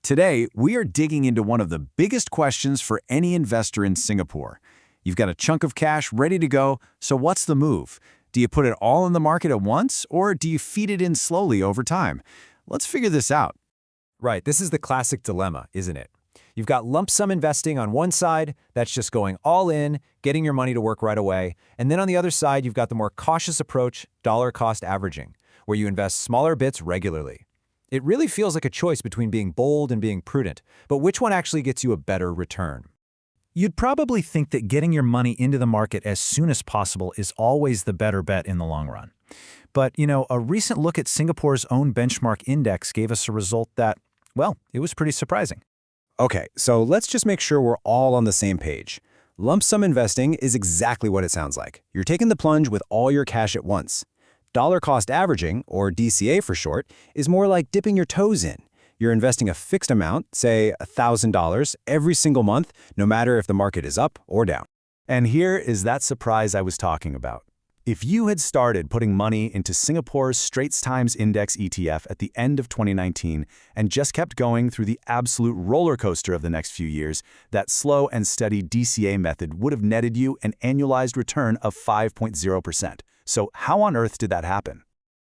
Today, we are digging into one of the biggest questions for any investor in Singapore. You've got a chunk of cash ready to go, so what's the move? Do you put it all in the market at once, or do you feed it in slowly over time? Let's figure this out. Right, this is the classic dilemma, isn't it? You've got lump sum investing on one side, that's just going all in, getting your money to work right away. And then on the other side, you've got the more cautious approach, dollar cost averaging, where you invest smaller bits regularly. It really feels like a choice between being bold and being prudent, but which one actually gets you a better return? You'd probably think that getting your money into the market as soon as possible is always the better bet in the long run. But, a recent look at Singapore's own benchmark index gave us a result that, well, it was pretty surprising. Okay, so let's just make sure we're all on the same page. Lump sum investing is exactly what it sounds like. You're taking the plunge with all your cash at once. Dollar cost averaging, or DCA for short, is more like dipping your toes in. You're investing a fixed amount, say $1,000, every single month, no matter if the market is up or down. And here is that surprise I was talking about. If you had started putting money into Singapore's Straits Times Index ETF at the end of 2019 and just kept going through the absolute roller coaster of the next few years, that slow and steady DCA method would have netted you an annualized return of 5.0%. So how on earth did that happen?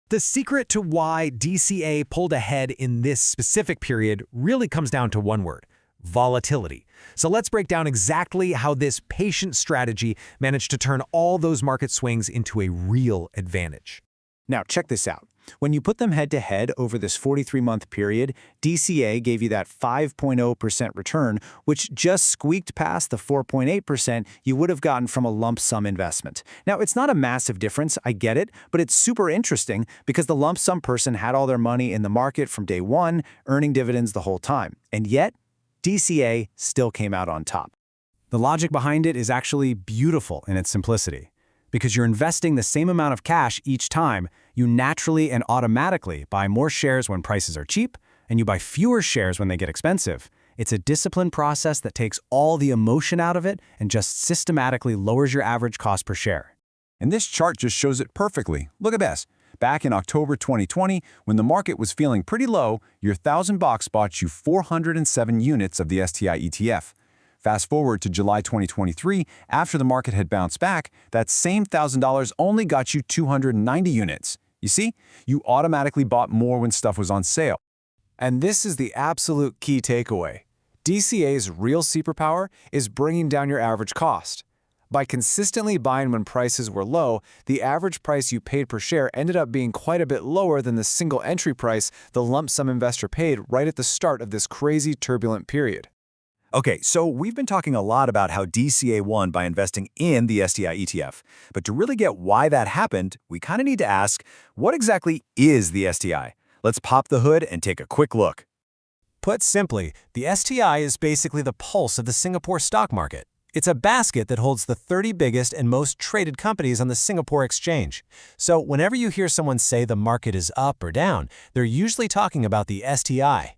The secret to why DCA pulled ahead in this specific period really comes down to one word: volatility. So let's break down exactly how this patient strategy managed to turn all those market swings into a real advantage. Now, check this out. When you put them head-to-head over this 43-month period, DCA gave you that 5.0% return, which just squeaked past the 4.8% you would have gotten from a lump sum investment. Now, it's not a massive difference, I get it, but it's super interesting because the lump sum person had all their money in the market from day one, earning dividends the whole time. And yet, DCA still came out on top. The logic behind it is actually beautiful in its simplicity. Because you're investing the same amount of cash each time, you naturally and automatically buy more shares when prices are cheap, and you buy fewer shares when they get expensive. It's a disciplined process that takes all the emotion out of it and just systematically lowers your average cost per share. And this chart just shows it perfectly. Look at this. Back in October 2020, when the market was feeling pretty low, your $1,000 bought you 407 units of the STI ETF. Fast forward to July 2023, after the market had bounced back, that same $1,000 only got you 290 units. You see, you automatically bought more when stuff was on sale. And this is the absolute key takeaway. DCA's real superpower is bringing down your average cost. By consistently buying when prices were low, the average price you paid per share ended up being quite a bit lower than the single entry price the lump sum investor paid right at the start of this crazy turbulent period. Okay, so we've been talking a lot about how DCA won by investing in the STI ETF. But to really get why that happened, we kind of need to ask, what exactly is the STI? Let's pop the hood and take a quick look. Put simply, the STI is basically the pulse of the Singapore stock market. It's a basket that holds the 30 biggest and most traded companies on the Singapore Exchange. So whenever you hear someone say the market is up or down, they're usually talking about the STI.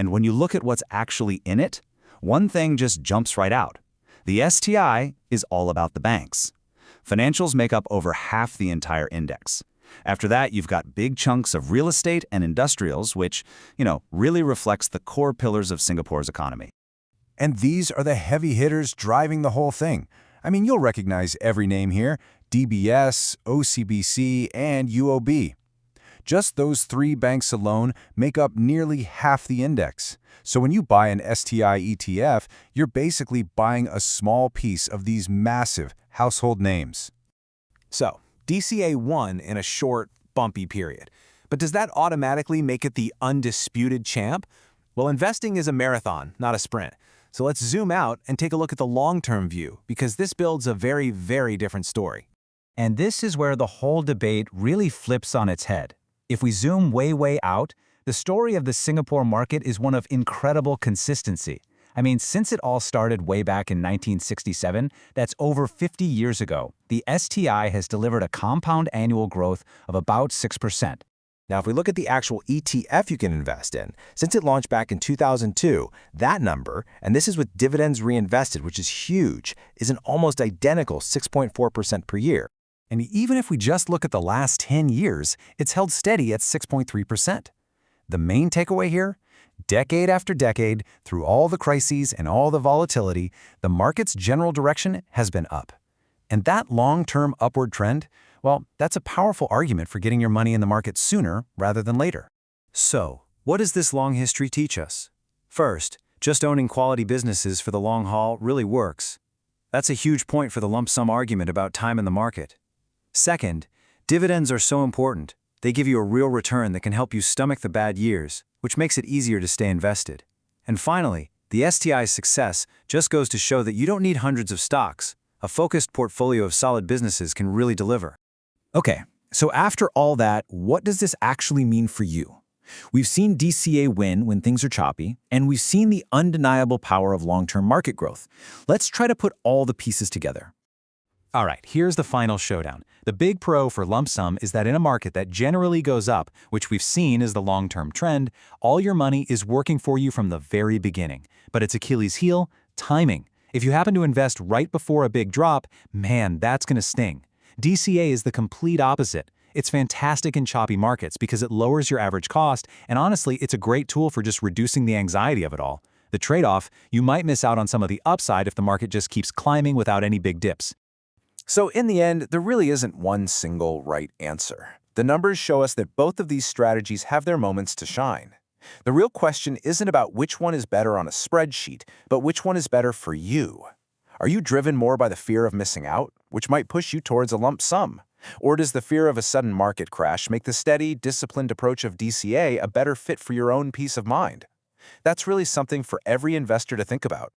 And when you look at what's actually in it, one thing just jumps right out. The STI is all about the banks. Financials make up over half the entire index. After that, you've got big chunks of real estate and industrials, which, really reflects the core pillars of Singapore's economy. And these are the heavy hitters driving the whole thing. I mean, you'll recognize every name here: DBS, OCBC, and UOB. Just those three banks alone make up nearly half the index. So when you buy an STI ETF, you're basically buying a small piece of these massive household names. So, DCA won in a short, bumpy period. But does that automatically make it the undisputed champ? Well, investing is a marathon, not a sprint. So let's zoom out and take a look at the long-term view, because this builds a very, very different story. And this is where the whole debate really flips on its head. If we zoom way out, the story of the Singapore market is one of incredible consistency. I mean, since it all started way back in 1967, that's over 50 years ago, the STI has delivered a compound annual growth of about 6%. Now, if we look at the actual ETF you can invest in, since it launched back in 2002, that number, and this is with dividends reinvested, which is huge, is an almost identical 6.4% per year. And even if we just look at the last 10 years, it's held steady at 6.3%. The main takeaway here? Decade after decade, through all the crises and all the volatility, the market's general direction has been up. And that long-term upward trend, well, that's a powerful argument for getting your money in the market sooner rather than later. So, what does this long history teach us? First, just owning quality businesses for the long haul really works. That's a huge point for the lump sum argument about time in the market. Second, dividends are so important. They give you a real return that can help you stomach the bad years, which makes it easier to stay invested. And finally, the STI's success just goes to show that you don't need hundreds of stocks. A focused portfolio of solid businesses can really deliver. Okay, so after all that, what does this actually mean for you? We've seen DCA win when things are choppy, and we've seen the undeniable power of long-term market growth. Let's try to put all the pieces together. All right, here's the final showdown. The big pro for lump sum is that in a market that generally goes up, which we've seen is the long-term trend, all your money is working for you from the very beginning. But its Achilles heel, timing. If you happen to invest right before a big drop, man, that's going to sting. DCA is the complete opposite. It's fantastic in choppy markets because it lowers your average cost, and honestly, it's a great tool for just reducing the anxiety of it all. The trade-off, you might miss out on some of the upside if the market just keeps climbing without any big dips. So in the end, there really isn't one single right answer. The numbers show us that both of these strategies have their moments to shine. The real question isn't about which one is better on a spreadsheet, but which one is better for you. Are you driven more by the fear of missing out, which might push you towards a lump sum? Or does the fear of a sudden market crash make the steady, disciplined approach of DCA a better fit for your own peace of mind? That's really something for every investor to think about.